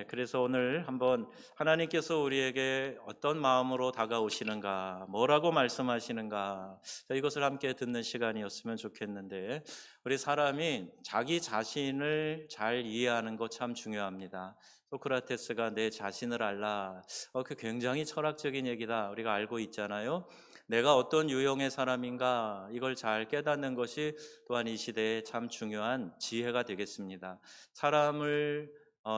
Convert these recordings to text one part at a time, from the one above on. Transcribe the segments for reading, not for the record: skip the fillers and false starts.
그래서 오늘 한번 하나님께서 우리에게 어떤 마음으로 다가오시는가, 뭐라고 말씀하시는가, 이것을 함께 듣는 시간이었으면 좋겠는데, 우리 사람이 자기 자신을 잘 이해하는 것 참 중요합니다. 소크라테스가 내 자신을 알라, 그 굉장히 철학적인 얘기다. 우리가 알고 있잖아요. 내가 어떤 유형의 사람인가, 이걸 잘 깨닫는 것이 또한 이 시대에 참 중요한 지혜가 되겠습니다. 사람을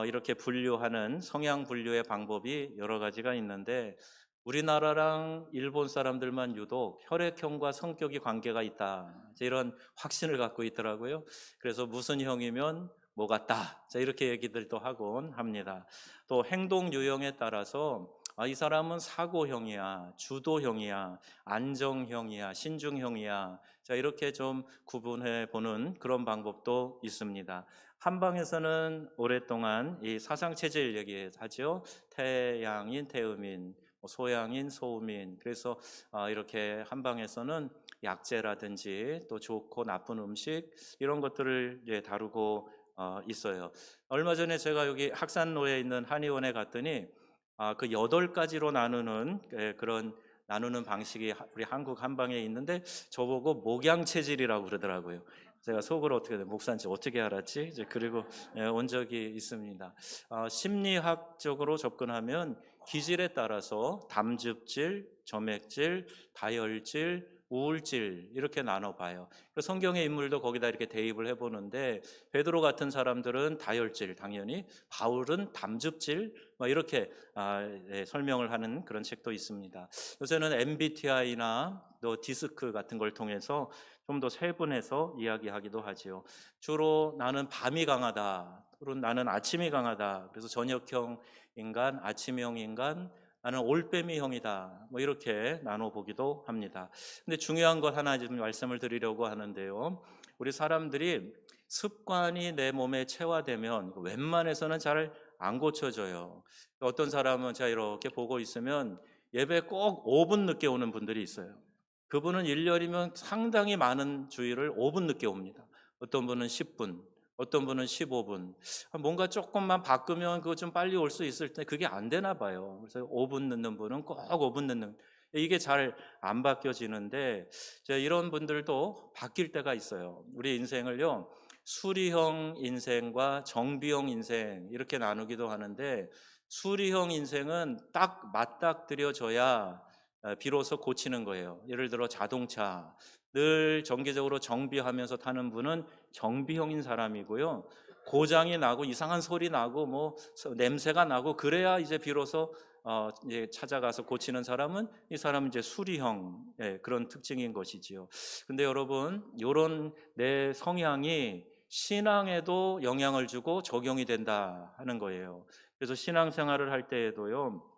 이렇게 분류하는 성향 분류의 방법이 여러 가지가 있는데, 우리나라랑 일본 사람들만 유독 혈액형과 성격이 관계가 있다, 이런 확신을 갖고 있더라고요. 그래서 무슨 형이면 뭐 같다, 이렇게 얘기들도 하곤 합니다. 또 행동 유형에 따라서 이 사람은 사고형이야, 주도형이야, 안정형이야, 신중형이야, 이렇게 좀 구분해 보는 그런 방법도 있습니다. 한방에서는 오랫동안 이 사상체질 얘기하죠. 태양인, 태음인, 소양인, 소음인. 그래서 이렇게 한방에서는 약재라든지 또 좋고 나쁜 음식, 이런 것들을 다루고 있어요. 얼마 전에 제가 여기 학산로에 있는 한의원에 갔더니 그 8가지로 나누는 그런 나누는 방식이 우리 한국 한방에 있는데, 저보고 목양체질이라고 그러더라고요. 제가 속으로 어떻게 목사인지 어떻게 알았지? 그리고 온 적이 있습니다. 심리학적으로 접근하면 기질에 따라서 담즙질, 점액질, 다혈질, 우울질, 이렇게 나눠봐요. 성경의 인물도 거기다 이렇게 대입을 해보는데, 베드로 같은 사람들은 다혈질, 당연히, 바울은 담즙질, 이렇게 설명을 하는 그런 책도 있습니다. 요새는 MBTI나 또 디스크 같은 걸 통해서 좀 더 세분해서 이야기하기도 하지요. 주로 나는 밤이 강하다, 또는 나는 아침이 강하다, 그래서 저녁형 인간, 아침형 인간, 나는 올빼미형이다, 이렇게 나눠보기도 합니다. 근데 중요한 것 하나 좀 말씀을 드리려고 하는데요. 우리 사람들이 습관이 내 몸에 체화되면 웬만해서는 잘 안 고쳐져요. 어떤 사람은 제가 이렇게 보고 있으면 예배 꼭 5분 늦게 오는 분들이 있어요. 그분은 1년이면 상당히 많은 주일을 5분 늦게 옵니다. 어떤 분은 10분, 어떤 분은 15분. 뭔가 조금만 바꾸면 그거 좀 빨리 올 수 있을 때 그게 안 되나 봐요. 그래서 5분 늦는 분은 꼭 5분 늦는, 이게 잘 안 바뀌어지는데, 이런 분들도 바뀔 때가 있어요. 우리 인생을요, 수리형 인생과 정비형 인생, 이렇게 나누기도 하는데, 수리형 인생은 딱 맞닥뜨려져야 비로소 고치는 거예요. 예를 들어 자동차, 늘 정기적으로 정비하면서 타는 분은 정비형인 사람이고요. 고장이 나고 이상한 소리 나고 냄새가 나고 그래야 이제 비로소 이제 찾아가서 고치는 사람은, 이 사람은 이제 수리형, 그런 특징인 것이지요. 근데 여러분, 이런 내 성향이 신앙에도 영향을 주고 적용이 된다 하는 거예요. 그래서 신앙생활을 할 때에도요,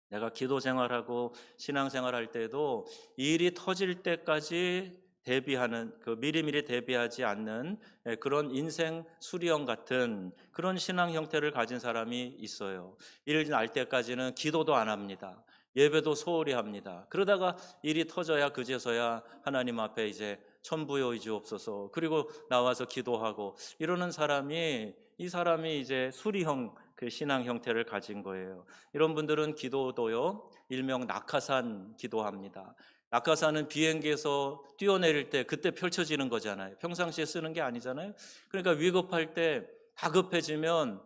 내가 기도 생활하고 신앙생활 할 때도 일이 터질 때까지 대비하는, 그 미리미리 대비하지 않는 그런 인생 수리형 같은 그런 신앙 형태를 가진 사람이 있어요. 일 날 때까지는 기도도 안 합니다. 예배도 소홀히 합니다. 그러다가 일이 터져야 그제서야 하나님 앞에 이제 천부여 주옵소서, 그리고 나와서 기도하고 이러는 사람이, 이 사람이 이제 수리형 그 신앙 형태를 가진 거예요. 이런 분들은 기도도요, 일명 낙하산 기도합니다. 낙하산은 비행기에서 뛰어내릴 때 그때 펼쳐지는 거잖아요. 평상시에 쓰는 게 아니잖아요. 그러니까 위급할 때 다급해지면,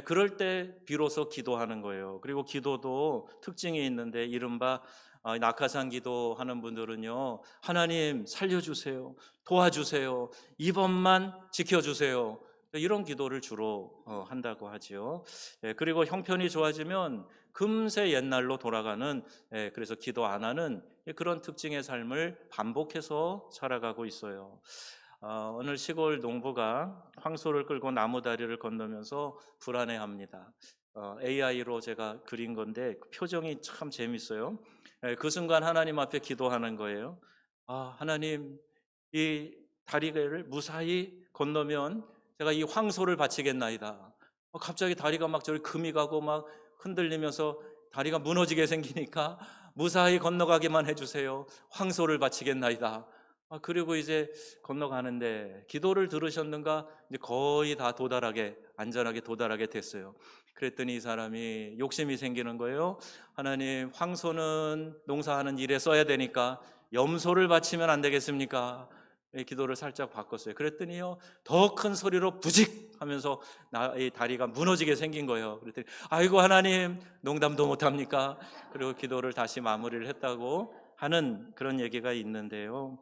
그럴 때 비로소 기도하는 거예요. 그리고 기도도 특징이 있는데, 이른바 낙하산 기도하는 분들은요, 하나님 살려주세요, 도와주세요, 이번만 지켜주세요, 이런 기도를 주로 한다고 하지요. 그리고 형편이 좋아지면 금세 옛날로 돌아가는, 그래서 기도 안 하는 그런 특징의 삶을 반복해서 살아가고 있어요. 오늘 시골 농부가 황소를 끌고 나무다리를 건너면서 불안해합니다. AI로 제가 그린 건데 그 표정이 참 재밌어요. 그 순간 하나님 앞에 기도하는 거예요. 하나님, 이 다리를 무사히 건너면 제가 이 황소를 바치겠나이다. 갑자기 다리가 막 저리 금이 가고 막 흔들리면서 다리가 무너지게 생기니까 무사히 건너가게만 해주세요. 황소를 바치겠나이다. 그리고 이제 건너가는데 기도를 들으셨는가? 이제 거의 다 안전하게 도달하게 됐어요. 그랬더니 이 사람이 욕심이 생기는 거예요. 하나님, 황소는 농사하는 일에 써야 되니까 염소를 바치면 안 되겠습니까? 이 기도를 살짝 바꿨어요. 그랬더니요, 더 큰 소리로 부직 하면서 이 다리가 무너지게 생긴 거예요. 그랬더니 아이고 하나님, 농담도 못합니까? 그리고 기도를 다시 마무리를 했다고 하는 그런 얘기가 있는데요.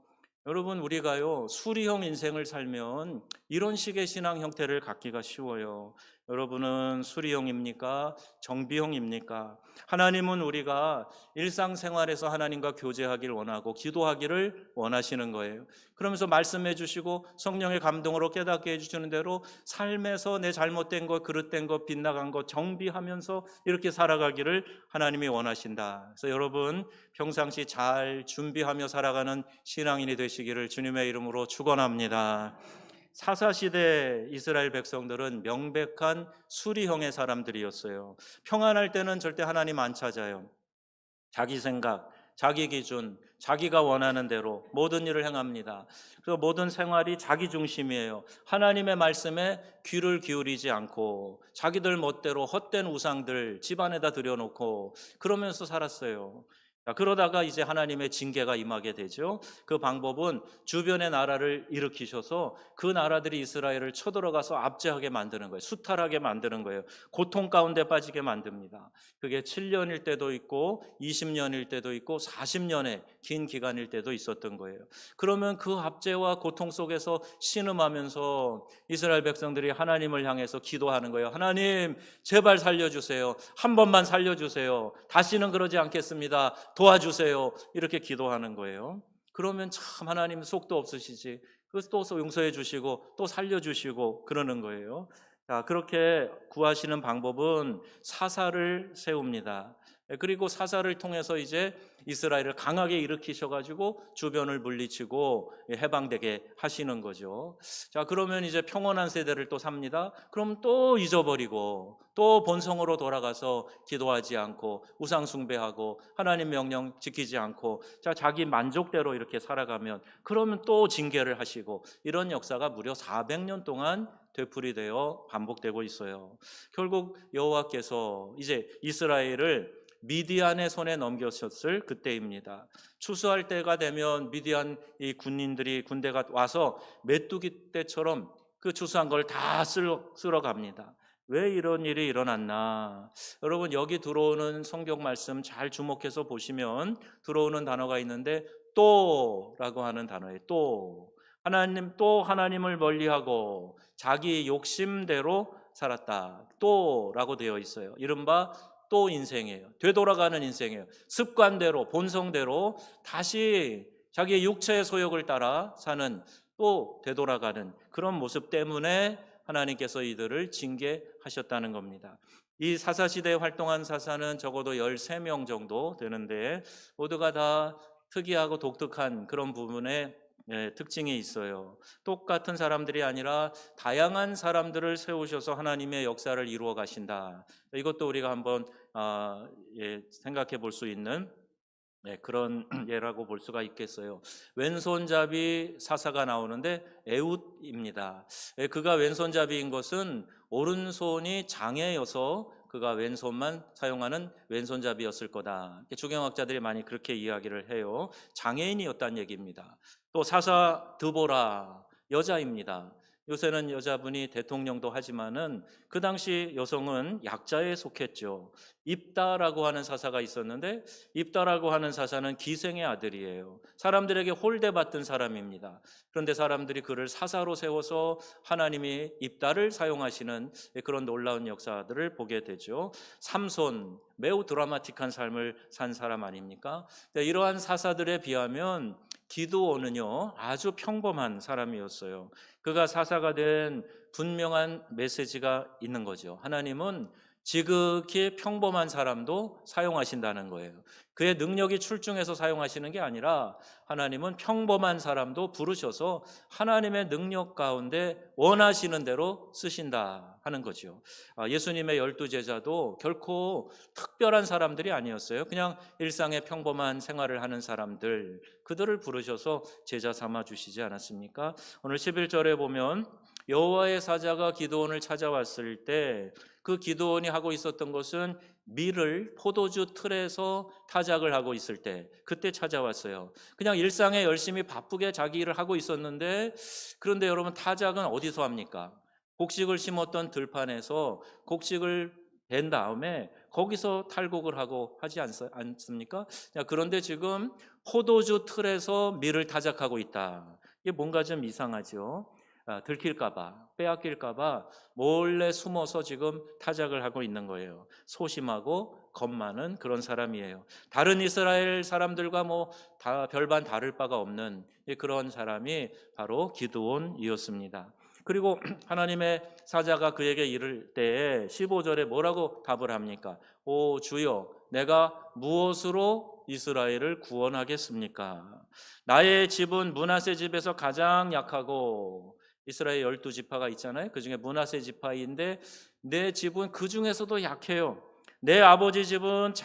여러분, 우리가요 수리형 인생을 살면 이런 식의 신앙 형태를 갖기가 쉬워요. 여러분은 수리형입니까? 정비형입니까? 하나님은 우리가 일상생활에서 하나님과 교제하기를 원하고 기도하기를 원하시는 거예요. 그러면서 말씀해 주시고 성령의 감동으로 깨닫게 해주시는 대로 삶에서 내 잘못된 것, 그릇된 것, 빗나간 것 정비하면서 이렇게 살아가기를 하나님이 원하신다. 그래서 여러분, 평상시 잘 준비하며 살아가는 신앙인이 되시기를 주님의 이름으로 축원합니다. 사사시대 이스라엘 백성들은 명백한 수리형의 사람들이었어요. 평안할 때는 절대 하나님 안 찾아요. 자기 생각, 자기 기준, 자기가 원하는 대로 모든 일을 행합니다. 그래서 모든 생활이 자기 중심이에요. 하나님의 말씀에 귀를 기울이지 않고 자기들 멋대로 헛된 우상들 집안에다 들여놓고 그러면서 살았어요. 그러다가 이제 하나님의 징계가 임하게 되죠. 그 방법은 주변의 나라를 일으키셔서 그 나라들이 이스라엘을 쳐들어가서 압제하게 만드는 거예요. 수탈하게 만드는 거예요. 고통 가운데 빠지게 만듭니다. 그게 7년일 때도 있고 20년일 때도 있고 40년의 긴 기간일 때도 있었던 거예요. 그러면 그 압제와 고통 속에서 신음하면서 이스라엘 백성들이 하나님을 향해서 기도하는 거예요. 하나님, 제발 살려주세요. 한 번만 살려주세요. 다시는 그러지 않겠습니다. 도와주세요. 이렇게 기도하는 거예요. 그러면 참 하나님 속도 없으시지. 그래서 또 용서해 주시고 또 살려주시고 그러는 거예요. 자, 그렇게 구하시는 방법은 사사를 세웁니다. 그리고 사사를 통해서 이제 이스라엘을 강하게 일으키셔가지고 주변을 물리치고 해방되게 하시는 거죠. 자, 그러면 이제 평온한 세대를 또 삽니다. 그럼 또 잊어버리고 또 본성으로 돌아가서 기도하지 않고 우상 숭배하고 하나님 명령 지키지 않고 자, 자기 만족대로 이렇게 살아가면 그러면 또 징계를 하시고 이런 역사가 무려 400년 동안 되풀이되어 반복되고 있어요. 결국 여호와께서 이제 이스라엘을 미디안의 손에 넘겨셨을 그때입니다. 추수할 때가 되면 미디안 이 군대가 와서 메뚜기 떼처럼 그 추수한 걸 다 쓸어 갑니다. 왜 이런 일이 일어났나? 여러분, 여기 들어오는 성경 말씀 잘 주목해서 보시면 들어오는 단어가 있는데 또라고 하는 단어예요. 또 하나님을 멀리하고 자기 욕심대로 살았다. 또라고 되어 있어요. 이른바 또 인생이에요. 되돌아가는 인생이에요. 습관대로 본성대로 다시 자기의 육체의 소욕을 따라 사는 또 되돌아가는 그런 모습 때문에 하나님께서 이들을 징계하셨다는 겁니다. 이 사사시대에 활동한 사사는 적어도 13명 정도 되는데 모두가 다 특이하고 독특한 그런 부분에 특징이 있어요. 똑같은 사람들이 아니라 다양한 사람들을 세우셔서 하나님의 역사를 이루어 가신다. 이것도 우리가 한번 생각해 볼 수 있는 그런 예라고 볼 수가 있겠어요. 왼손잡이 사사가 나오는데 에훗입니다. 그가 왼손잡이인 것은 오른손이 장애여서 그가 왼손만 사용하는 왼손잡이였을 거다. 주경학자들이 많이 그렇게 이야기를 해요. 장애인이었다는 얘기입니다. 또 사사 드보라 여자입니다. 요새는 여자분이 대통령도 하지만은 그 당시 여성은 약자에 속했죠. 입다라고 하는 사사가 있었는데 입다라고 하는 사사는 기생의 아들이에요. 사람들에게 홀대받던 사람입니다. 그런데 사람들이 그를 사사로 세워서 하나님이 입다를 사용하시는 그런 놀라운 역사들을 보게 되죠. 삼손, 매우 드라마틱한 삶을 산 사람 아닙니까? 이러한 사사들에 비하면 기드온은요 아주 평범한 사람이었어요. 그가 사사가 된 분명한 메시지가 있는 거죠. 하나님은 지극히 평범한 사람도 사용하신다는 거예요. 그의 능력이 출중해서 사용하시는 게 아니라 하나님은 평범한 사람도 부르셔서 하나님의 능력 가운데 원하시는 대로 쓰신다 하는 거죠. 예수님의 12제자도 결코 특별한 사람들이 아니었어요. 그냥 일상의 평범한 생활을 하는 사람들, 그들을 부르셔서 제자 삼아 주시지 않았습니까? 오늘 11절에 보면 여호와의 사자가 기드온을 찾아왔을 때 그 기드온이 하고 있었던 것은 밀을 포도주 틀에서 타작을 하고 있을 때 그때 찾아왔어요. 그냥 일상에 열심히 바쁘게 자기 일을 하고 있었는데, 그런데 여러분, 타작은 어디서 합니까? 곡식을 심었던 들판에서 곡식을 댄 다음에 거기서 탈곡을 하고 하지 않습니까? 그런데 지금 포도주 틀에서 밀을 타작하고 있다. 이게 뭔가 좀 이상하죠. 들킬까봐, 빼앗길까봐 몰래 숨어서 지금 타작을 하고 있는 거예요. 소심하고 겁 많은 그런 사람이에요. 다른 이스라엘 사람들과 뭐 다 별반 다를 바가 없는 그런 사람이 바로 기드온이었습니다. 그리고 하나님의 사자가 그에게 이를 때에 15절에 뭐라고 답을 합니까? 오 주여, 내가 무엇으로 이스라엘을 구원하겠습니까? 나의 집은 므낫세 집에서 가장 약하고, 이스라엘 12지파가 있잖아요. 그중에 므낫세 지파인데 내 집은 그 중에서도 약해요. 내 아버지 집은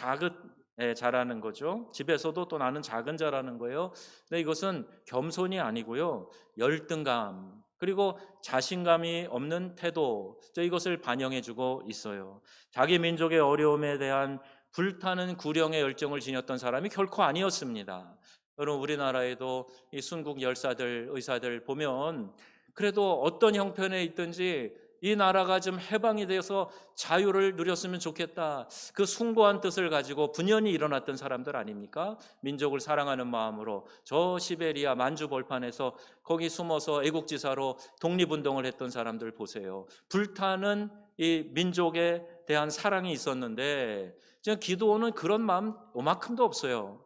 자라는 거죠. 집에서도 또 나는 작은 자라는 거예요. 근데 이것은 겸손이 아니고요, 열등감 그리고 자신감이 없는 태도, 이것을 반영해주고 있어요. 자기 민족의 어려움에 대한 불타는 구령의 열정을 지녔던 사람이 결코 아니었습니다. 여러분, 우리나라에도 이 순국 열사들, 의사들 보면 그래도 어떤 형편에 있든지 이 나라가 좀 해방이 돼서 자유를 누렸으면 좋겠다, 그 숭고한 뜻을 가지고 분연히 일어났던 사람들 아닙니까? 민족을 사랑하는 마음으로 저 시베리아 만주 벌판에서 거기 숨어서 애국지사로 독립운동을 했던 사람들 보세요. 불타는 이 민족에 대한 사랑이 있었는데 지금 기도는 그런 마음 요만큼도 없어요.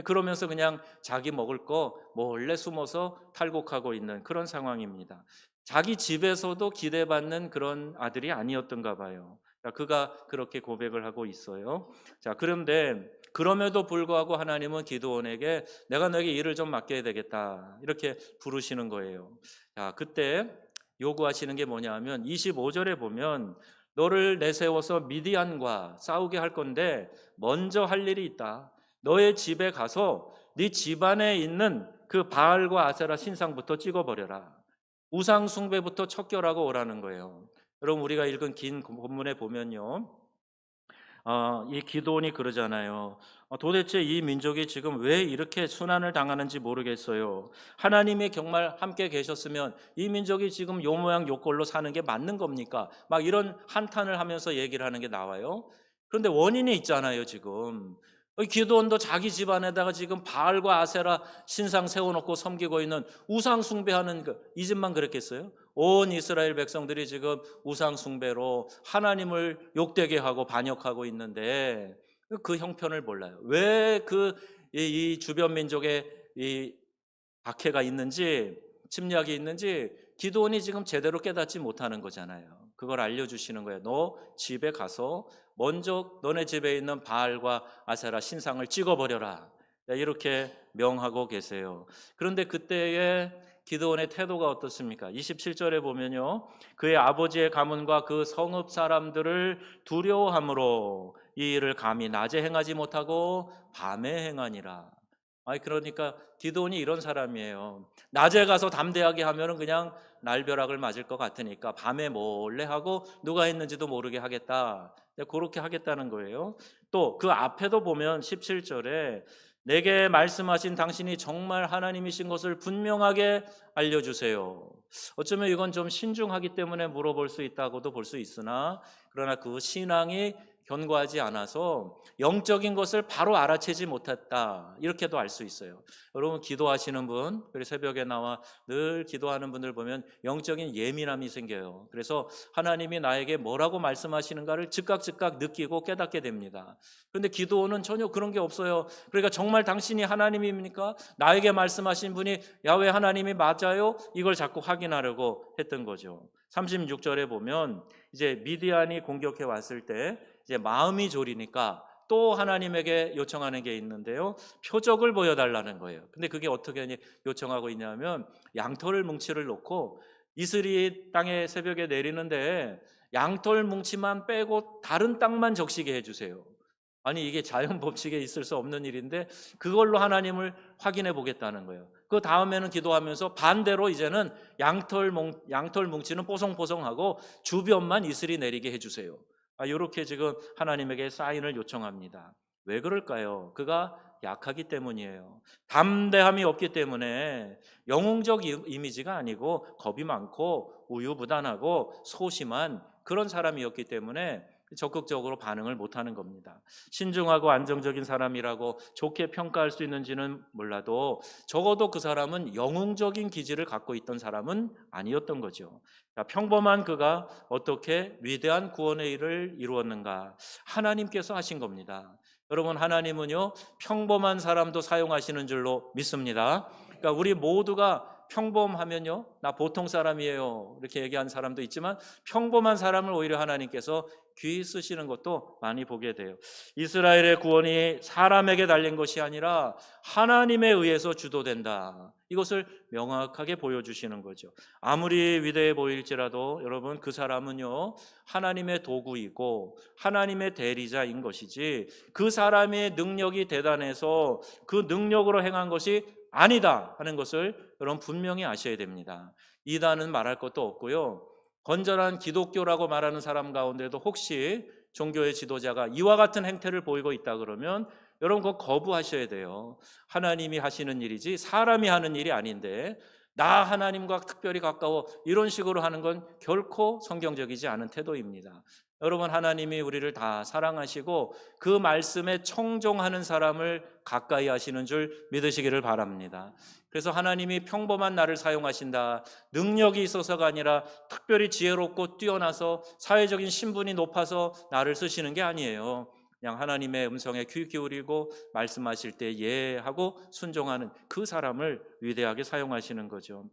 그러면서 그냥 자기 먹을 거 몰래 숨어서 탈곡하고 있는 그런 상황입니다. 자기 집에서도 기대받는 그런 아들이 아니었던가 봐요. 그가 그렇게 고백을 하고 있어요. 그런데 그럼에도 불구하고 하나님은 기드온에게 내가 너에게 일을 좀 맡겨야 되겠다, 이렇게 부르시는 거예요. 그때 요구하시는 게 뭐냐 하면 25절에 보면 너를 내세워서 미디안과 싸우게 할 건데 먼저 할 일이 있다. 너의 집에 가서 네 집안에 있는 그 바알과 아세라 신상부터 찍어버려라. 우상 숭배부터 척결하고 오라는 거예요. 여러분, 우리가 읽은 긴 본문에 보면요, 이 기도원이 그러잖아요. 도대체 이 민족이 지금 왜 이렇게 순환을 당하는지 모르겠어요. 하나님이 정말 함께 계셨으면 이 민족이 지금 요 모양 요 꼴로 사는 게 맞는 겁니까? 막 이런 한탄을 하면서 얘기를 하는 게 나와요. 그런데 원인이 있잖아요, 지금. 기도원도 자기 집안에다가 지금 바알과 아세라 신상 세워놓고 섬기고 있는, 우상 숭배하는 이 집만 그랬겠어요? 온 이스라엘 백성들이 지금 우상 숭배로 하나님을 욕되게 하고 반역하고 있는데 그 형편을 몰라요. 왜 이 주변 민족에 이 박해가 있는지, 침략이 있는지 기도원이 지금 제대로 깨닫지 못하는 거잖아요. 그걸 알려주시는 거예요. 너 집에 가서 먼저 너네 집에 있는 바알과 아세라 신상을 찍어버려라, 이렇게 명하고 계세요. 그런데 그때의 기드온의 태도가 어떻습니까? 27절에 보면요, 그의 아버지의 가문과 그 성읍 사람들을 두려워함으로 이 일을 감히 낮에 행하지 못하고 밤에 행하니라. 그러니까 기드온이 이런 사람이에요. 낮에 가서 담대하게 하면은 그냥 날벼락을 맞을 것 같으니까 밤에 몰래 하고 누가 했는지도 모르게 하겠다, 그렇게 하겠다는 거예요. 또 그 앞에도 보면 17절에 내게 말씀하신 당신이 정말 하나님이신 것을 분명하게 알려주세요. 어쩌면 이건 좀 신중하기 때문에 물어볼 수 있다고도 볼 수 있으나, 그러나 그 신앙이 견고하지 않아서 영적인 것을 바로 알아채지 못했다, 이렇게도 알 수 있어요. 여러분, 기도하시는 분, 그리고 새벽에 나와 늘 기도하는 분들 보면 영적인 예민함이 생겨요. 그래서 하나님이 나에게 뭐라고 말씀하시는가를 즉각 느끼고 깨닫게 됩니다. 그런데 기도는 전혀 그런 게 없어요. 그러니까 정말 당신이 하나님입니까? 나에게 말씀하신 분이 야훼 하나님이 맞아요? 이걸 자꾸 확인하려고 했던 거죠. 36절에 보면 이제 미디안이 공격해 왔을 때 이제 마음이 졸이니까 또 하나님에게 요청하는 게 있는데요, 표적을 보여달라는 거예요. 근데 그게 어떻게 요청하고 있냐면 양털 뭉치를 놓고 이슬이 땅에 새벽에 내리는데 양털 뭉치만 빼고 다른 땅만 적시게 해주세요. 아니 이게 자연 법칙에 있을 수 없는 일인데 그걸로 하나님을 확인해 보겠다는 거예요. 그 다음에는 기도하면서 반대로 이제는 양털 뭉치는 뽀송뽀송하고 주변만 이슬이 내리게 해주세요. 이렇게 지금 하나님에게 사인을 요청합니다. 왜 그럴까요? 그가 약하기 때문이에요. 담대함이 없기 때문에 영웅적 이미지가 아니고 겁이 많고 우유부단하고 소심한 그런 사람이었기 때문에 적극적으로 반응을 못하는 겁니다. 신중하고 안정적인 사람이라고 좋게 평가할 수 있는지는 몰라도 적어도 그 사람은 영웅적인 기질을 갖고 있던 사람은 아니었던 거죠. 평범한 그가 어떻게 위대한 구원의 일을 이루었는가? 하나님께서 하신 겁니다. 여러분, 하나님은요 평범한 사람도 사용하시는 줄로 믿습니다. 그러니까 우리 모두가 평범하면요 나 보통 사람이에요 이렇게 얘기하는 사람도 있지만 평범한 사람을 오히려 하나님께서 귀히 쓰시는 것도 많이 보게 돼요. 이스라엘의 구원이 사람에게 달린 것이 아니라 하나님에 의해서 주도된다. 이것을 명확하게 보여주시는 거죠. 아무리 위대해 보일지라도 여러분 그 사람은요 하나님의 도구이고 하나님의 대리자인 것이지 그 사람의 능력이 대단해서 그 능력으로 행한 것이 아니다 하는 것을 여러분 분명히 아셔야 됩니다. 이단은 말할 것도 없고요. 건전한 기독교라고 말하는 사람 가운데도 혹시 종교의 지도자가 이와 같은 행태를 보이고 있다 그러면 여러분 그거 거부하셔야 돼요. 하나님이 하시는 일이지 사람이 하는 일이 아닌데 나 하나님과 특별히 가까워 이런 식으로 하는 건 결코 성경적이지 않은 태도입니다. 여러분 하나님이 우리를 다 사랑하시고 그 말씀에 청종하는 사람을 가까이 하시는 줄 믿으시기를 바랍니다. 그래서 하나님이 평범한 나를 사용하신다. 능력이 있어서가 아니라 특별히 지혜롭고 뛰어나서 사회적인 신분이 높아서 나를 쓰시는 게 아니에요. 그냥 하나님의 음성에 귀 기울이고 말씀하실 때 예 하고 순종하는 그 사람을 위대하게 사용하시는 거죠.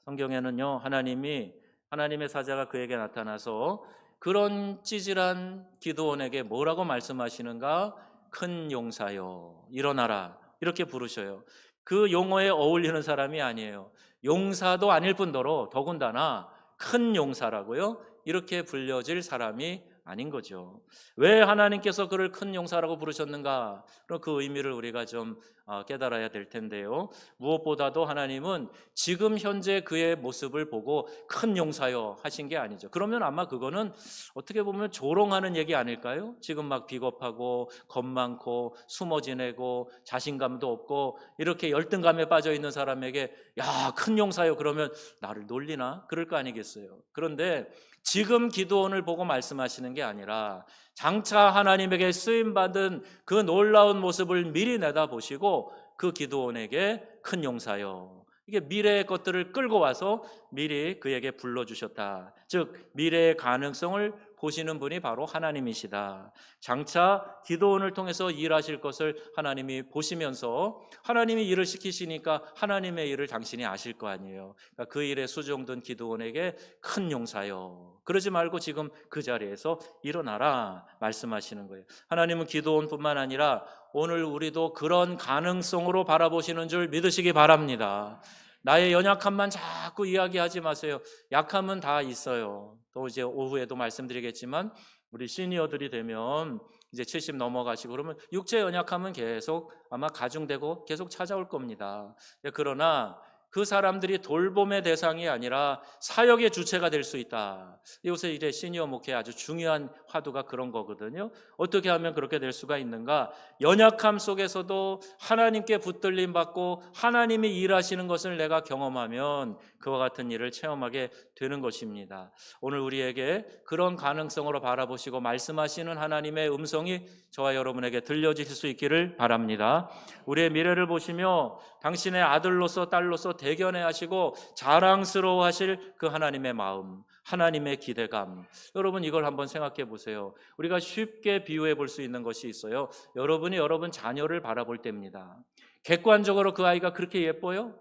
성경에는요 하나님의 사자가 그에게 나타나서 그런 찌질한 기드온에게 뭐라고 말씀하시는가? 큰 용사여 일어나라 이렇게 부르셔요. 그 용어에 어울리는 사람이 아니에요. 용사도 아닐 뿐더러 더군다나 큰 용사라고요 이렇게 불려질 사람이 아닌 거죠. 왜 하나님께서 그를 큰 용사라고 부르셨는가? 그럼 그 의미를 우리가 좀 깨달아야 될 텐데요. 무엇보다도 하나님은 지금 현재 그의 모습을 보고 큰 용사여 하신 게 아니죠. 그러면 아마 그거는 어떻게 보면 조롱하는 얘기 아닐까요? 지금 막 비겁하고 겁 많고 숨어 지내고 자신감도 없고 이렇게 열등감에 빠져 있는 사람에게 야, 큰 용사여 그러면 나를 놀리나? 그럴 거 아니겠어요. 그런데 지금 기드온을 보고 말씀하시는 게 아니라 장차 하나님에게 쓰임받은 그 놀라운 모습을 미리 내다보시고 그 기드온에게 큰 용사여 이게 미래의 것들을 끌고 와서 미리 그에게 불러주셨다. 즉 미래의 가능성을 보시는 분이 바로 하나님이시다. 장차 기드온을 통해서 일하실 것을 하나님이 보시면서 하나님이 일을 시키시니까 하나님의 일을 당신이 아실 거 아니에요. 그러니까 그 일에 수종든 기드온에게 큰 용사여 그러지 말고 지금 그 자리에서 일어나라 말씀하시는 거예요. 하나님은 기드온뿐만 아니라 오늘 우리도 그런 가능성으로 바라보시는 줄 믿으시기 바랍니다. 나의 연약함만 자꾸 이야기하지 마세요. 약함은 다 있어요. 또 이제 오후에도 말씀드리겠지만 우리 시니어들이 되면 이제 70 넘어가시고 그러면 육체 연약함은 계속 아마 가중되고 계속 찾아올 겁니다. 그러나 그 사람들이 돌봄의 대상이 아니라 사역의 주체가 될 수 있다. 요새 이제 시니어 목회 아주 중요한 화두가 그런 거거든요. 어떻게 하면 그렇게 될 수가 있는가? 연약함 속에서도 하나님께 붙들림 받고 하나님이 일하시는 것을 내가 경험하면 그와 같은 일을 체험하게 되는 것입니다. 오늘 우리에게 그런 가능성으로 바라보시고 말씀하시는 하나님의 음성이 저와 여러분에게 들려질 수 있기를 바랍니다. 우리의 미래를 보시며 당신의 아들로서 딸로서 대견해 하시고 자랑스러워 하실 그 하나님의 마음, 하나님의 기대감. 여러분 이걸 한번 생각해 보세요. 우리가 쉽게 비유해 볼 수 있는 것이 있어요. 여러분이 여러분 자녀를 바라볼 때입니다. 객관적으로 그 아이가 그렇게 예뻐요?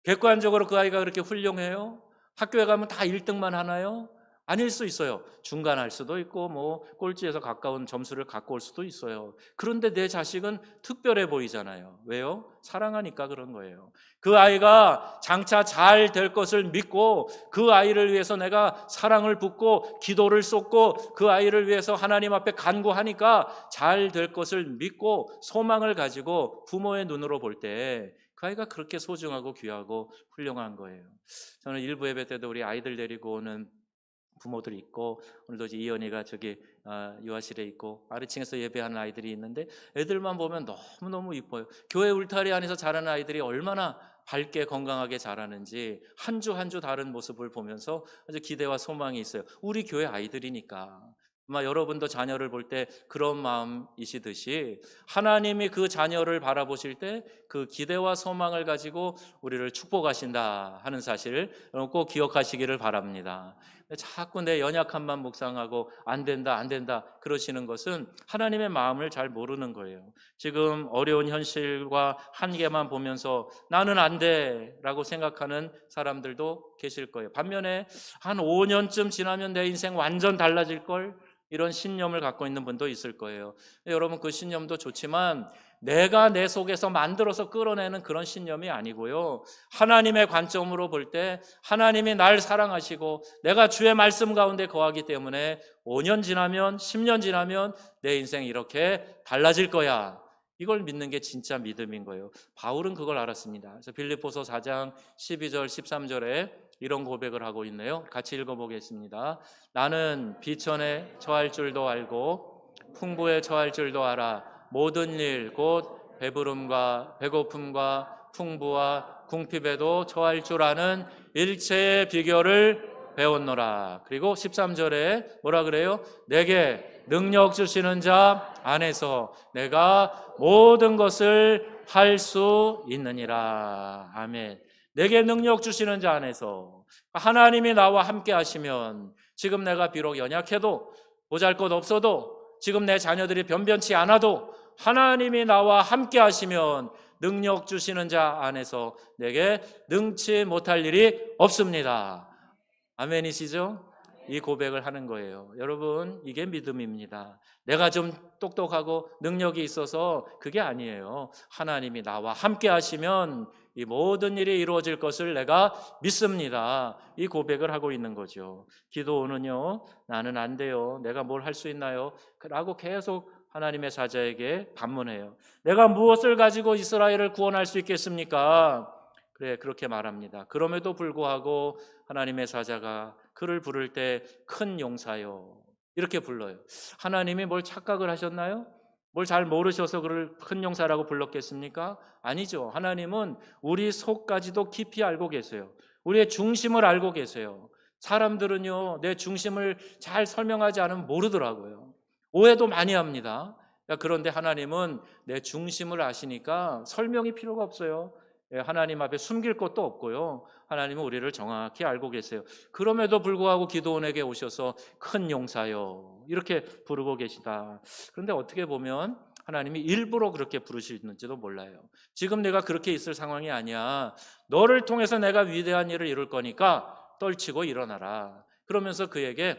객관적으로 그 아이가 그렇게 훌륭해요? 학교에 가면 다 1등만 하나요? 아닐 수 있어요. 중간할 수도 있고 뭐 꼴찌에서 가까운 점수를 갖고 올 수도 있어요. 그런데 내 자식은 특별해 보이잖아요. 왜요? 사랑하니까 그런 거예요. 그 아이가 장차 잘 될 것을 믿고 그 아이를 위해서 내가 사랑을 붓고 기도를 쏟고 그 아이를 위해서 하나님 앞에 간구하니까 잘 될 것을 믿고 소망을 가지고 부모의 눈으로 볼 때 그 아이가 그렇게 소중하고 귀하고 훌륭한 거예요. 저는 일부 예배 때도 우리 아이들 데리고 오는 부모들이 있고, 오늘도 이제 이현이가 저기 유아실에 있고 아래층에서 예배하는 아이들이 있는데 애들만 보면 너무너무 이뻐요. 교회 울타리 안에서 자라는 아이들이 얼마나 밝게 건강하게 자라는지 한 주 한 주 다른 모습을 보면서 아주 기대와 소망이 있어요. 우리 교회 아이들이니까. 아마 여러분도 자녀를 볼 때 그런 마음이시듯이 하나님이 그 자녀를 바라보실 때 그 기대와 소망을 가지고 우리를 축복하신다 하는 사실을 여러분 꼭 기억하시기를 바랍니다. 자꾸 내 연약함만 묵상하고 안 된다 안 된다 그러시는 것은 하나님의 마음을 잘 모르는 거예요. 지금 어려운 현실과 한계만 보면서 나는 안 돼라고 생각하는 사람들도 계실 거예요. 반면에 한 5년쯤 지나면 내 인생 완전 달라질 걸, 이런 신념을 갖고 있는 분도 있을 거예요. 여러분 그 신념도 좋지만 내가 내 속에서 만들어서 끌어내는 그런 신념이 아니고요. 하나님의 관점으로 볼 때 하나님이 날 사랑하시고 내가 주의 말씀 가운데 거하기 때문에 5년 지나면 10년 지나면 내 인생 이렇게 달라질 거야. 이걸 믿는 게 진짜 믿음인 거예요. 바울은 그걸 알았습니다. 그래서 빌립보서 4장 12절 13절에 이런 고백을 하고 있네요. 같이 읽어보겠습니다. 나는 비천에 처할 줄도 알고 풍부에 처할 줄도 알아. 모든 일 곧 배부름과 배고픔과 풍부와 궁핍에도 처할 줄 아는 일체의 비결을 배웠노라. 그리고 13절에 뭐라 그래요? 내게 능력 주시는 자 안에서 내가 모든 것을 할 수 있느니라. 아멘. 내게 능력 주시는 자 안에서 하나님이 나와 함께 하시면 지금 내가 비록 연약해도 보잘것 없어도 지금 내 자녀들이 변변치 않아도 하나님이 나와 함께 하시면 능력 주시는 자 안에서 내게 능치 못할 일이 없습니다. 아멘이시죠? 이 고백을 하는 거예요. 여러분, 이게 믿음입니다. 내가 좀 똑똑하고 능력이 있어서 그게 아니에요. 하나님이 나와 함께 하시면 이 모든 일이 이루어질 것을 내가 믿습니다. 이 고백을 하고 있는 거죠. 기도는요, 나는 안 돼요. 내가 뭘 할 수 있나요? 라고 계속 하나님의 사자에게 반문해요. 내가 무엇을 가지고 이스라엘을 구원할 수 있겠습니까? 그래, 그렇게 말합니다. 그럼에도 불구하고 하나님의 사자가 그를 부를 때 큰 용사요, 이렇게 불러요. 하나님이 뭘 착각을 하셨나요? 뭘 잘 모르셔서 그를 큰 용사라고 불렀겠습니까? 아니죠. 하나님은 우리 속까지도 깊이 알고 계세요. 우리의 중심을 알고 계세요. 사람들은요, 내 중심을 잘 설명하지 않으면 모르더라고요. 오해도 많이 합니다. 그런데 하나님은 내 중심을 아시니까 설명이 필요가 없어요. 하나님 앞에 숨길 것도 없고요. 하나님은 우리를 정확히 알고 계세요. 그럼에도 불구하고 기도원에게 오셔서 큰 용사요, 이렇게 부르고 계시다. 그런데 어떻게 보면 하나님이 일부러 그렇게 부르시는지도 몰라요. 지금 내가 그렇게 있을 상황이 아니야. 너를 통해서 내가 위대한 일을 이룰 거니까 떨치고 일어나라. 그러면서 그에게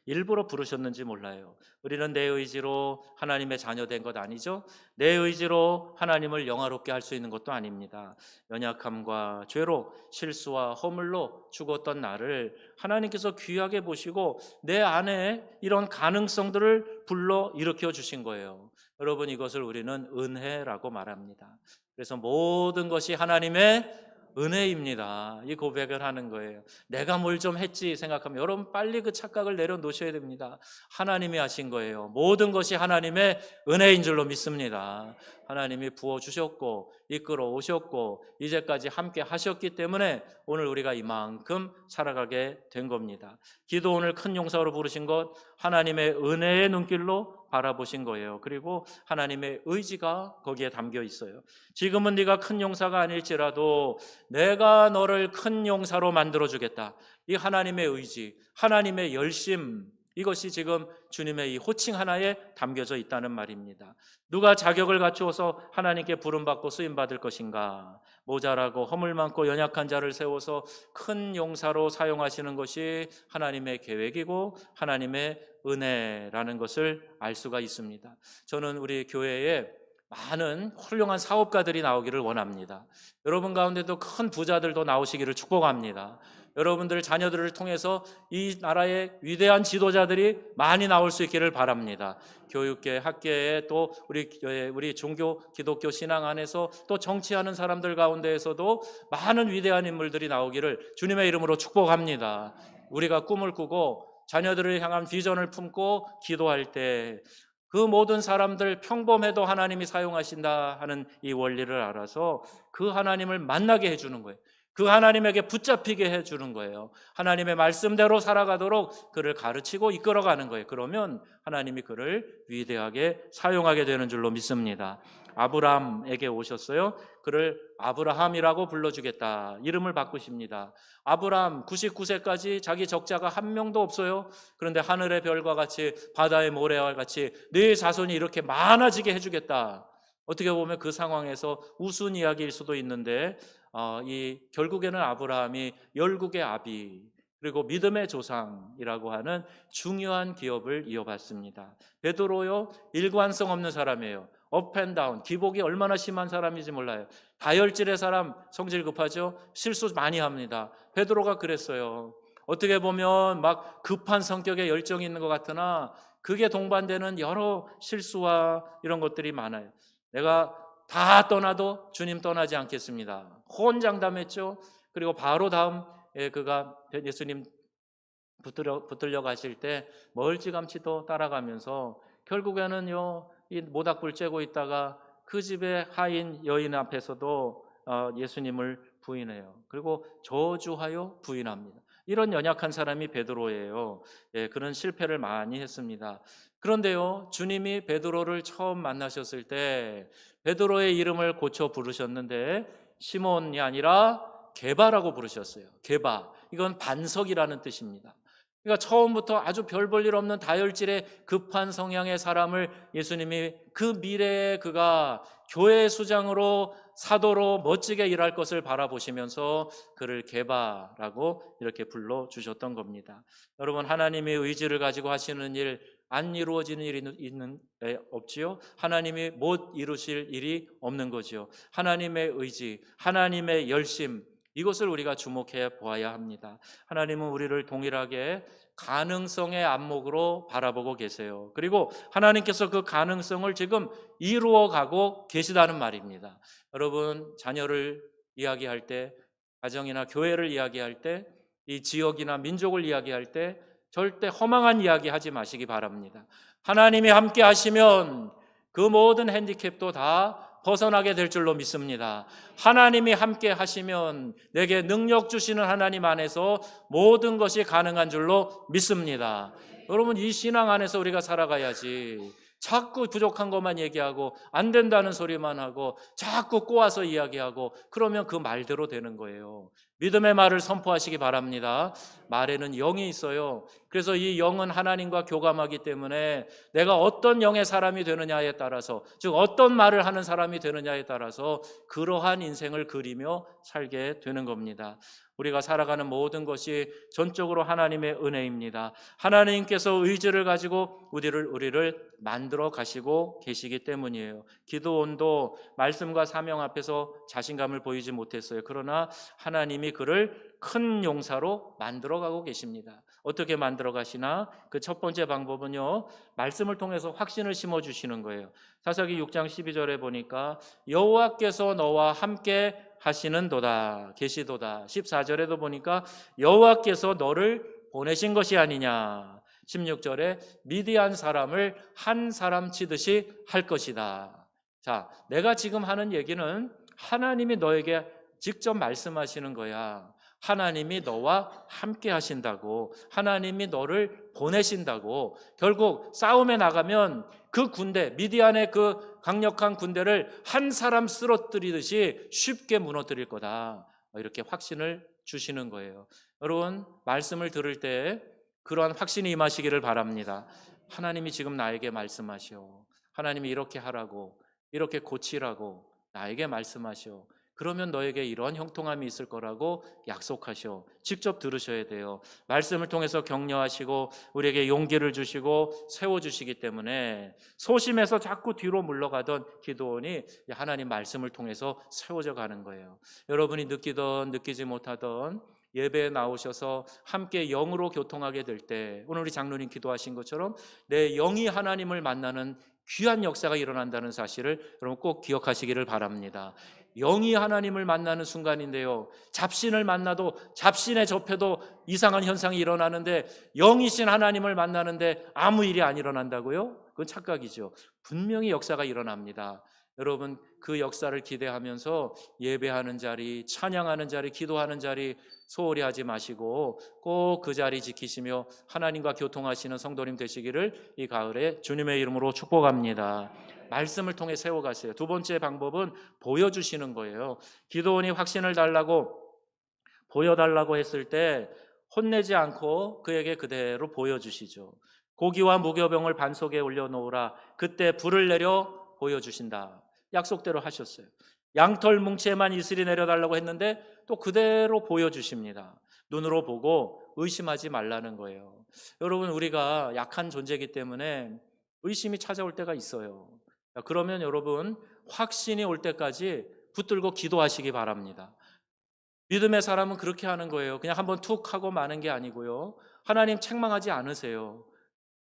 일부러 부르셨는지 몰라요. 우리는 내 의지로 하나님의 자녀된 것 아니죠? 내 의지로 하나님을 영화롭게 할 수 있는 것도 아닙니다. 연약함과 죄로 실수와 허물로 죽었던 나를 하나님께서 귀하게 보시고 내 안에 이런 가능성들을 불러 일으켜 주신 거예요. 여러분, 이것을 우리는 은혜라고 말합니다. 그래서 모든 것이 하나님의 은혜입니다. 이 고백을 하는 거예요. 내가 뭘 좀 했지 생각하면 여러분 빨리 그 착각을 내려놓으셔야 됩니다. 하나님이 하신 거예요. 모든 것이 하나님의 은혜인 줄로 믿습니다. 하나님이 부어주셨고 이끌어 오셨고 이제까지 함께 하셨기 때문에 오늘 우리가 이만큼 살아가게 된 겁니다. 기도원을 큰 용사로 부르신 것 하나님의 은혜의 눈길로 바라보신 거예요. 그리고 하나님의 의지가 거기에 담겨 있어요. 지금은 네가 큰 용사가 아닐지라도 내가 너를 큰 용사로 만들어주겠다. 이 하나님의 의지, 하나님의 열심, 이것이 지금 주님의 이 호칭 하나에 담겨져 있다는 말입니다. 누가 자격을 갖추어서 하나님께 부름받고 쓰임받을 것인가? 모자라고 허물 많고 연약한 자를 세워서 큰 용사로 사용하시는 것이 하나님의 계획이고 하나님의 은혜라는 것을 알 수가 있습니다. 저는 우리 교회에 많은 훌륭한 사업가들이 나오기를 원합니다. 여러분 가운데도 큰 부자들도 나오시기를 축복합니다. 여러분들 자녀들을 통해서 이 나라의 위대한 지도자들이 많이 나올 수 있기를 바랍니다. 교육계, 학계에 또 우리 종교, 기독교 신앙 안에서 또 정치하는 사람들 가운데에서도 많은 위대한 인물들이 나오기를 주님의 이름으로 축복합니다. 우리가 꿈을 꾸고 자녀들을 향한 비전을 품고 기도할 때 그 모든 사람들 평범해도 하나님이 사용하신다 하는 이 원리를 알아서 그 하나님을 만나게 해주는 거예요. 그 하나님에게 붙잡히게 해주는 거예요. 하나님의 말씀대로 살아가도록 그를 가르치고 이끌어가는 거예요. 그러면 하나님이 그를 위대하게 사용하게 되는 줄로 믿습니다. 아브람에게 오셨어요. 그를 아브라함이라고 불러주겠다. 이름을 바꾸십니다. 아브람 99세까지 자기 적자가 한 명도 없어요. 그런데 하늘의 별과 같이 바다의 모래와 같이 네 자손이 이렇게 많아지게 해주겠다. 어떻게 보면 그 상황에서 우스운 이야기일 수도 있는데 결국에는 아브라함이 열국의 아비 그리고 믿음의 조상이라고 하는 중요한 기업을 이어받습니다. 베드로요, 일관성 없는 사람이에요. 업앤다운, 기복이 얼마나 심한 사람인지 몰라요. 다혈질의 사람, 성질 급하죠. 실수 많이 합니다. 베드로가 그랬어요. 어떻게 보면 막 급한 성격에 열정이 있는 것 같으나 그게 동반되는 여러 실수와 이런 것들이 많아요. 내가 다 떠나도 주님 떠나지 않겠습니다. 호언장담했죠. 그리고 바로 다음 그가 예수님 붙들려 가실 때 멀찌감치 또 따라가면서 결국에는요, 이 모닥불 쬐고 있다가 그 집의 하인 여인 앞에서도 예수님을 부인해요. 그리고 저주하여 부인합니다. 이런 연약한 사람이 베드로예요. 그런 실패를 많이 했습니다. 그런데요, 주님이 베드로를 처음 만나셨을 때 베드로의 이름을 고쳐 부르셨는데 시몬이 아니라 게바라고 부르셨어요. 게바. 이건 반석이라는 뜻입니다. 그러니까 처음부터 아주 별 볼 일 없는 다혈질의 급한 성향의 사람을 예수님이 그 미래에 그가 교회 수장으로 사도로 멋지게 일할 것을 바라보시면서 그를 게바라고 이렇게 불러주셨던 겁니다. 여러분, 하나님의 의지를 가지고 하시는 일, 안 이루어지는 일이 없지요. 하나님이 못 이루실 일이 없는 거지요. 하나님의 의지, 하나님의 열심, 이것을 우리가 주목해 보아야 합니다. 하나님은 우리를 동일하게 가능성의 안목으로 바라보고 계세요. 그리고 하나님께서 그 가능성을 지금 이루어가고 계시다는 말입니다. 여러분, 자녀를 이야기할 때, 가정이나 교회를 이야기할 때, 이 지역이나 민족을 이야기할 때 절대 허망한 이야기 하지 마시기 바랍니다. 하나님이 함께 하시면 그 모든 핸디캡도 다 벗어나게 될 줄로 믿습니다. 하나님이 함께 하시면 내게 능력 주시는 하나님 안에서 모든 것이 가능한 줄로 믿습니다. 여러분, 이 신앙 안에서 우리가 살아가야지 자꾸 부족한 것만 얘기하고 안 된다는 소리만 하고 자꾸 꼬아서 이야기하고 그러면 그 말대로 되는 거예요. 믿음의 말을 선포하시기 바랍니다. 말에는 영이 있어요. 그래서 이 영은 하나님과 교감하기 때문에 내가 어떤 영의 사람이 되느냐에 따라서, 즉 어떤 말을 하는 사람이 되느냐에 따라서 그러한 인생을 그리며 살게 되는 겁니다. 우리가 살아가는 모든 것이 전적으로 하나님의 은혜입니다. 하나님께서 의지를 가지고 우리를 만들어 가시고 계시기 때문이에요. 기드온도 말씀과 사명 앞에서 자신감을 보이지 못했어요. 그러나 하나님이 그를 큰 용사로 만들어 가고 계십니다. 어떻게 만들어 가시나? 그 첫 번째 방법은요, 말씀을 통해서 확신을 심어 주시는 거예요. 사사기 6장 12절에 보니까 여호와께서 너와 함께 하시는도다, 계시도다. 14절에도 보니까 여호와께서 너를 보내신 것이 아니냐. 16절에 미디안 사람을 한 사람 치듯이 할 것이다. 자, 내가 지금 하는 얘기는 하나님이 너에게 직접 말씀하시는 거야. 하나님이 너와 함께 하신다고, 하나님이 너를 보내신다고. 결국 싸움에 나가면 그 군대, 미디안의 그 강력한 군대를 한 사람 쓰러뜨리듯이 쉽게 무너뜨릴 거다, 이렇게 확신을 주시는 거예요. 여러분, 말씀을 들을 때 그러한 확신이 임하시기를 바랍니다. 하나님이 지금 나에게 말씀하시오. 하나님이 이렇게 하라고, 이렇게 고치라고 나에게 말씀하시오. 그러면 너에게 이러한 형통함이 있을 거라고 약속하시오. 직접 들으셔야 돼요. 말씀을 통해서 격려하시고 우리에게 용기를 주시고 세워주시기 때문에 소심해서 자꾸 뒤로 물러가던 기도원이 하나님 말씀을 통해서 세워져 가는 거예요. 여러분이 느끼던 느끼지 못하던 예배에 나오셔서 함께 영으로 교통하게 될 때, 오늘 우리 장로님 기도하신 것처럼 내 영이 하나님을 만나는 귀한 역사가 일어난다는 사실을 여러분 꼭 기억하시기를 바랍니다. 영이 하나님을 만나는 순간인데요, 잡신을 만나도, 잡신에 접해도 이상한 현상이 일어나는데 영이신 하나님을 만나는데 아무 일이 안 일어난다고요? 그건 착각이죠. 분명히 역사가 일어납니다. 여러분 그 역사를 기대하면서 예배하는 자리, 찬양하는 자리, 기도하는 자리 소홀히 하지 마시고 꼭 그 자리 지키시며 하나님과 교통하시는 성도님 되시기를 이 가을에 주님의 이름으로 축복합니다. 말씀을 통해 세워가세요. 두 번째 방법은 보여주시는 거예요. 기도원이 확신을 달라고 보여달라고 했을 때 혼내지 않고 그에게 그대로 보여주시죠. 고기와 무교병을 반석에 올려놓으라. 그때 불을 내려 보여주신다. 약속대로 하셨어요. 양털 뭉치에만 이슬이 내려달라고 했는데 또 그대로 보여주십니다. 눈으로 보고 의심하지 말라는 거예요. 여러분 우리가 약한 존재이기 때문에 의심이 찾아올 때가 있어요. 그러면 여러분 확신이 올 때까지 붙들고 기도하시기 바랍니다. 믿음의 사람은 그렇게 하는 거예요. 그냥 한번 툭 하고 마는 게 아니고요. 하나님 책망하지 않으세요.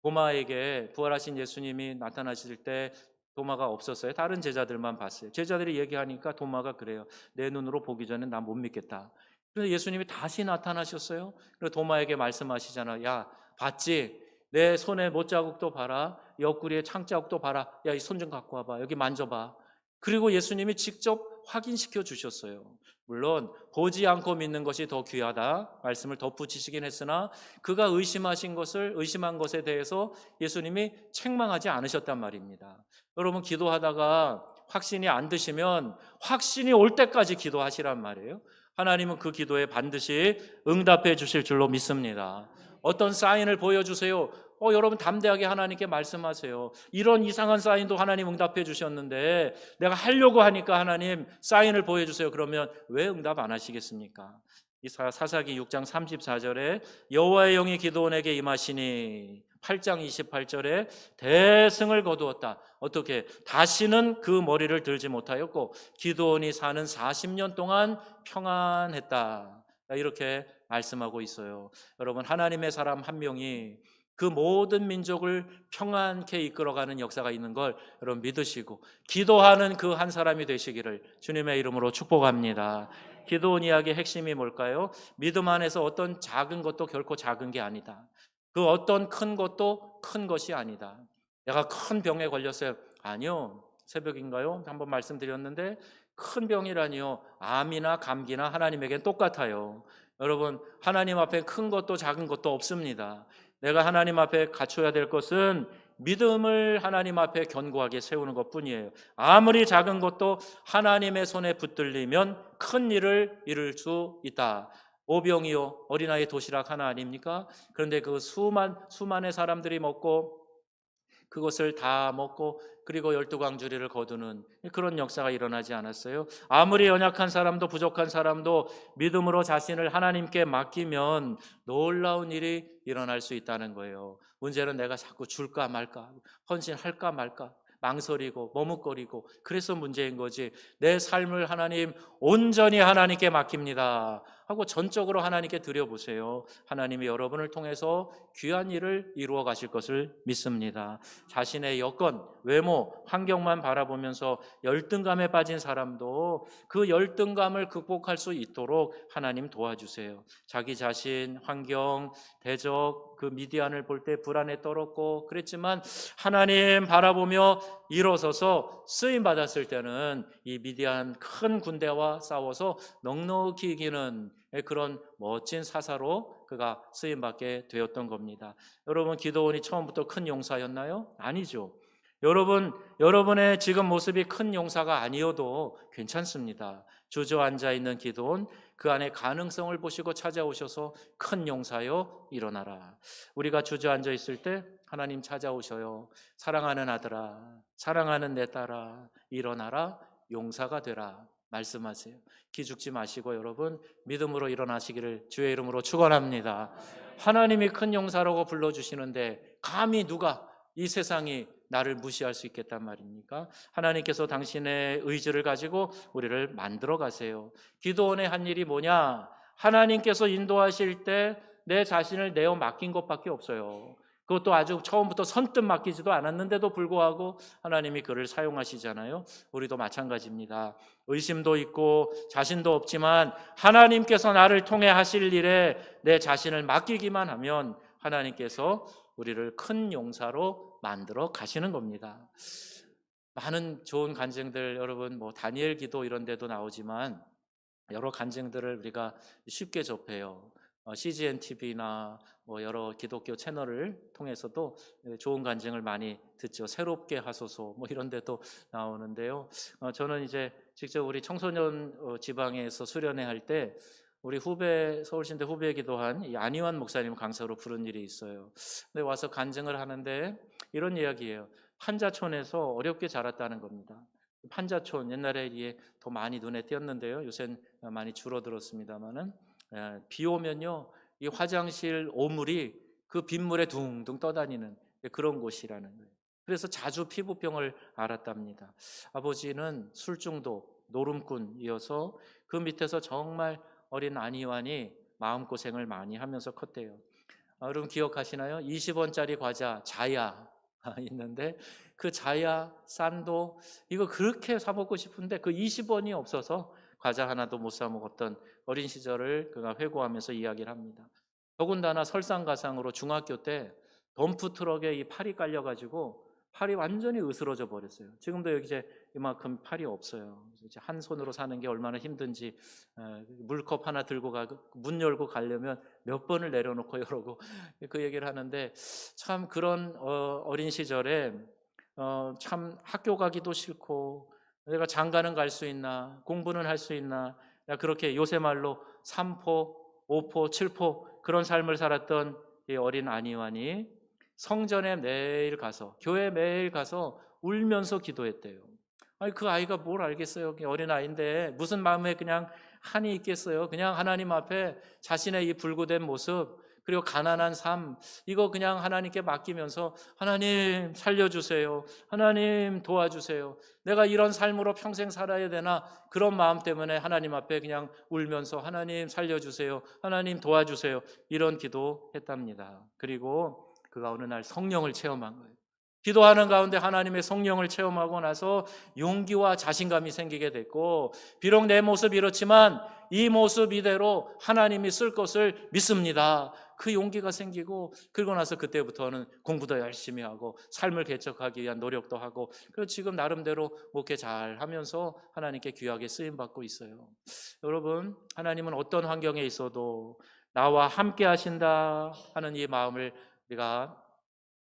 도마에게 부활하신 예수님이 나타나실 때 도마가 없었어요. 다른 제자들만 봤어요. 제자들이 얘기하니까 도마가 그래요. 내 눈으로 보기 전에 나 못 믿겠다. 그래서 예수님이 다시 나타나셨어요. 그래서 도마에게 말씀하시잖아. 야, 봤지? 내 손에 못자국도 봐라. 옆구리에 창자국도 봐라. 야, 이 손 좀 갖고 와봐. 여기 만져봐. 그리고 예수님이 직접 확인시켜 주셨어요. 물론 보지 않고 믿는 것이 더 귀하다 말씀을 덧붙이시긴 했으나 그가 의심한 것에 대해서 예수님이 책망하지 않으셨단 말입니다. 여러분 기도하다가 확신이 안 드시면 확신이 올 때까지 기도하시란 말이에요. 하나님은 그 기도에 반드시 응답해 주실 줄로 믿습니다. 어떤 사인을 보여주세요. 여러분 담대하게 하나님께 말씀하세요. 이런 이상한 사인도 하나님 응답해 주셨는데 내가 하려고 하니까 하나님 사인을 보여주세요. 그러면 왜 응답 안 하시겠습니까? 사사기 6장 34절에 여호와의 영이 기드온에게 임하시니 8장 28절에 대승을 거두었다. 어떻게? 다시는 그 머리를 들지 못하였고 기드온이 사는 40년 동안 평안했다. 이렇게 말씀하고 있어요. 여러분 하나님의 사람 한 명이 그 모든 민족을 평안케 이끌어가는 역사가 있는 걸 여러분 믿으시고 기도하는 그 한 사람이 되시기를 주님의 이름으로 축복합니다. 기도원 이야기의 핵심이 뭘까요? 믿음 안에서 어떤 작은 것도 결코 작은 게 아니다. 그 어떤 큰 것도 큰 것이 아니다. 내가 큰 병에 걸렸어요. 아니요. 새벽인가요? 한번 말씀드렸는데 큰 병이라니요. 암이나 감기나 하나님에겐 똑같아요. 여러분 하나님 앞에 큰 것도 작은 것도 없습니다. 내가 하나님 앞에 갖춰야 될 것은 믿음을 하나님 앞에 견고하게 세우는 것뿐이에요. 아무리 작은 것도 하나님의 손에 붙들리면 큰 일을 이룰 수 있다. 오병이요 어린아이 도시락 하나 아닙니까? 그런데 그 수만의 사람들이 먹고 그것을 다 먹고 그리고 12광주리를 거두는 그런 역사가 일어나지 않았어요? 아무리 연약한 사람도 부족한 사람도 믿음으로 자신을 하나님께 맡기면 놀라운 일이 일어날 수 있다는 거예요. 문제는 내가 자꾸 줄까 말까, 헌신할까 말까 망설이고 머뭇거리고 그래서 문제인 거지. 내 삶을 하나님 온전히 하나님께 맡깁니다 하고 전적으로 하나님께 드려보세요. 하나님이 여러분을 통해서 귀한 일을 이루어 가실 것을 믿습니다. 자신의 여건, 외모, 환경만 바라보면서 열등감에 빠진 사람도 그 열등감을 극복할 수 있도록 하나님 도와주세요. 자기 자신, 환경, 대적, 그 미디안을 볼 때 불안에 떨었고 그랬지만 하나님 바라보며 일어서서 쓰임 받았을 때는 이 미디안 큰 군대와 싸워서 넉넉히 이기는 그런 멋진 사사로 그가 쓰임 받게 되었던 겁니다. 여러분 기드온이 처음부터 큰 용사였나요? 아니죠. 여러분의 지금 모습이 큰 용사가 아니어도 괜찮습니다. 주저앉아 있는 기드온, 그 안에 가능성을 보시고 찾아오셔서 큰 용사여 일어나라. 우리가 주저앉아 있을 때 하나님 찾아오셔요. 사랑하는 아들아, 사랑하는 내 딸아, 일어나라, 용사가 되라 말씀하세요. 기죽지 마시고 여러분 믿음으로 일어나시기를 주의 이름으로 축원합니다. 하나님이 큰 용사라고 불러주시는데 감히 누가 이 세상이 나를 무시할 수 있겠단 말입니까? 하나님께서 당신의 의지를 가지고 우리를 만들어 가세요. 기도원의 한 일이 뭐냐? 하나님께서 인도하실 때 내 자신을 내어 맡긴 것밖에 없어요. 그것도 아주 처음부터 선뜻 맡기지도 않았는데도 불구하고 하나님이 그를 사용하시잖아요. 우리도 마찬가지입니다. 의심도 있고 자신도 없지만 하나님께서 나를 통해 하실 일에 내 자신을 맡기기만 하면 하나님께서 우리를 큰 용사로 만들어 가시는 겁니다. 많은 좋은 간증들 여러분 다니엘 기도 이런 데도 나오지만 여러 간증들을 우리가 쉽게 접해요. CGN TV나 여러 기독교 채널을 통해서도 좋은 간증을 많이 듣죠. 새롭게 하소서 이런 데도 나오는데요. 저는 이제 직접 우리 청소년 지방에서 수련회 할 때 우리 서울신대 후배 기도한 안희환 목사님 강사로 부른 일이 있어요. 근데 와서 간증을 하는데 이런 이야기예요. 판자촌에서 어렵게 자랐다는 겁니다. 판자촌 옛날에 이게 더 많이 눈에 띄었는데요. 요새는 많이 줄어들었습니다만은 비 오면요 이 화장실 오물이 그 빗물에 둥둥 떠다니는 그런 곳이라는 거예요. 그래서 자주 피부병을 앓았답니다. 아버지는 술중독, 노름꾼이어서 그 밑에서 정말 어린 안희환이 마음고생을 많이 하면서 컸대요. 여러분 기억하시나요? 20원짜리 과자 자야 있는데 그 자야 싼도 이거 그렇게 사 먹고 싶은데 그 20원이 없어서 과자 하나도 못 사 먹었던 어린 시절을 그가 회고하면서 이야기를 합니다. 더군다나 설상가상으로 중학교 때 덤프 트럭에 이 팔이 깔려가지고 팔이 완전히 으스러져 버렸어요. 지금도 여기 이제 이만큼 팔이 없어요. 이제 한 손으로 사는 게 얼마나 힘든지 물컵 하나 들고 가고 문 열고 가려면 몇 번을 내려놓고 이러고 그 얘기를 하는데 참 그런 어린 시절에 참 학교 가기도 싫고 내가 장가는 갈 수 있나 공부는 할 수 있나 그렇게 요새 말로 3포, 5포, 7포 그런 삶을 살았던 이 어린 안희환이 성전에 매일 가서 교회 매일 가서 울면서 기도했대요. 아니 그 아이가 뭘 알겠어요. 어린 아이인데 무슨 마음에 그냥 한이 있겠어요. 그냥 하나님 앞에 자신의 이 불구된 모습 그리고 가난한 삶 이거 그냥 하나님께 맡기면서 하나님 살려주세요. 하나님 도와주세요. 내가 이런 삶으로 평생 살아야 되나 그런 마음 때문에 하나님 앞에 그냥 울면서 하나님 살려주세요. 하나님 도와주세요. 이런 기도했답니다. 그리고 그가 어느 날 성령을 체험한 거예요. 기도하는 가운데 하나님의 성령을 체험하고 나서 용기와 자신감이 생기게 됐고 비록 내 모습이 이렇지만 이 모습 이대로 하나님이 쓸 것을 믿습니다. 그 용기가 생기고 그러고 나서 그때부터는 공부도 열심히 하고 삶을 개척하기 위한 노력도 하고 그리고 지금 나름대로 목회 잘 하면서 하나님께 귀하게 쓰임받고 있어요. 여러분 하나님은 어떤 환경에 있어도 나와 함께 하신다 하는 이 마음을 우리가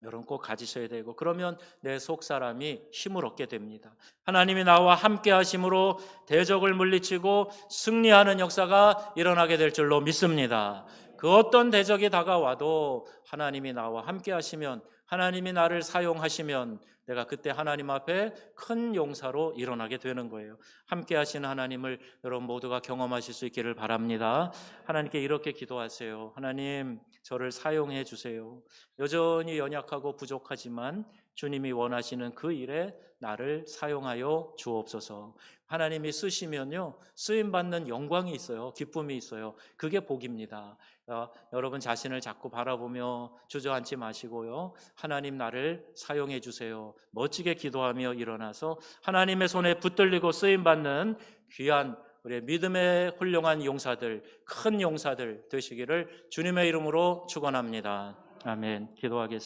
여러분 꼭 가지셔야 되고 그러면 내 속사람이 힘을 얻게 됩니다. 하나님이 나와 함께 하심으로 대적을 물리치고 승리하는 역사가 일어나게 될 줄로 믿습니다. 그 어떤 대적이 다가와도 하나님이 나와 함께 하시면 하나님이 나를 사용하시면 내가 그때 하나님 앞에 큰 용사로 일어나게 되는 거예요. 함께 하시는 하나님을 여러분 모두가 경험하실 수 있기를 바랍니다. 하나님께 이렇게 기도하세요. 하나님 저를 사용해 주세요. 여전히 연약하고 부족하지만 주님이 원하시는 그 일에 나를 사용하여 주옵소서. 하나님이 쓰시면요 쓰임받는 영광이 있어요. 기쁨이 있어요. 그게 복입니다. 여러분 자신을 자꾸 바라보며 주저앉지 마시고요 하나님 나를 사용해 주세요. 멋지게 기도하며 일어나서 하나님의 손에 붙들리고 쓰임받는 귀한 우리의 믿음의 훌륭한 용사들, 큰 용사들 되시기를 주님의 이름으로 축원합니다. 아멘. 기도하겠습니다.